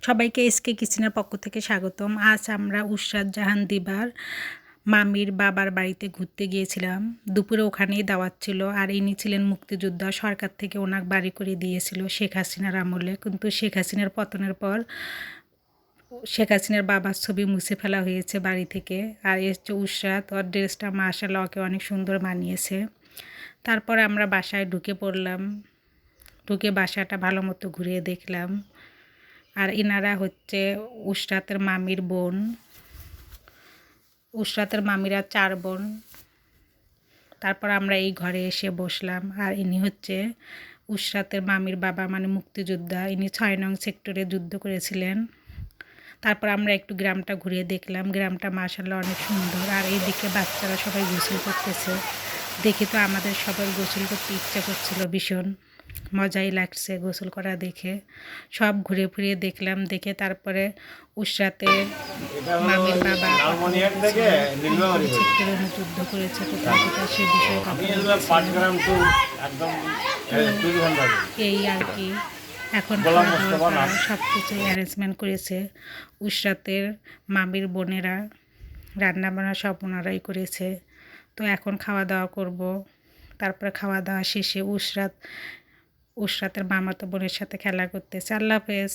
সবাইকে এসকে কিচেনের পক্ষ থেকে স্বাগতম। আজ আমরা উশরাত জাহান দিবার মামির বাবার বাড়িতে ঘুরতে গিয়েছিলাম। দুপুরে ওখানেই দাওয়াত ছিল। আর ইনি ছিলেন মুক্তিযোদ্ধা, সরকার থেকে ওনাকে বাড়ি করে দিয়েছিল শেখ হাসিনার আমলে। কিন্তু শেখ হাসিনার পতনের পর শেখ হাসিনার বাবার ছবি মুছে ফেলা হয়েছে বাড়ি থেকে। আর এর হচ্ছে উশরাত, ওর ড্রেসটা মাশাআল্লাহ ওকে অনেক সুন্দর মানিয়েছে। তারপর আমরা বাসায় ঢুকে পড়লাম, ঢুকে বাসাটা ভালো মতো ঘুরিয়ে দেখলাম। আর এনারা হচ্ছে উশরাতের মামির বোন। উশরাতের মামিরা 4 বোন। তারপর আমরা এই ঘরে এসে বসলাম। আর ইনি হচ্ছে উশরাতের মামির বাবা, মানে মুক্তিযোদ্ধা। ইনি 6 নং সেক্টরে যুদ্ধ করেছিলেন। তারপর আমরা একটু গ্রামটা ঘুরিয়ে দেখলাম। গ্রামটা মাশাআল্লাহ অনেক সুন্দর। আর এইদিকে বাচ্চারা সবাই গোসল করতেছে। দেখে তো আমাদের সবার গোসল করতে ইচ্ছা করছিল ভীষণ। মজাই লাগছে গোসল করা দেখে। সব ঘুরে ফিরে দেখলাম, দেখে তারপরে উশরাতের মামির বাবা সেক্টরে যুদ্ধ করেছে, কোথায় কোথায় সে বিষয়ে কথা এই আর কি। এখন সব কিছু অ্যারেঞ্জমেন্ট করেছে উশরাতের মামির বোনেরা, রান্নাবান্না সব ওনারাই করেছে। তো এখন খাওয়া দাওয়া করব। তারপরে খাওয়া দাওয়া শেষে উশরাতের মামাতো বোনের সাথে খেলা করতেছে। আল্লাহ হাফেজ।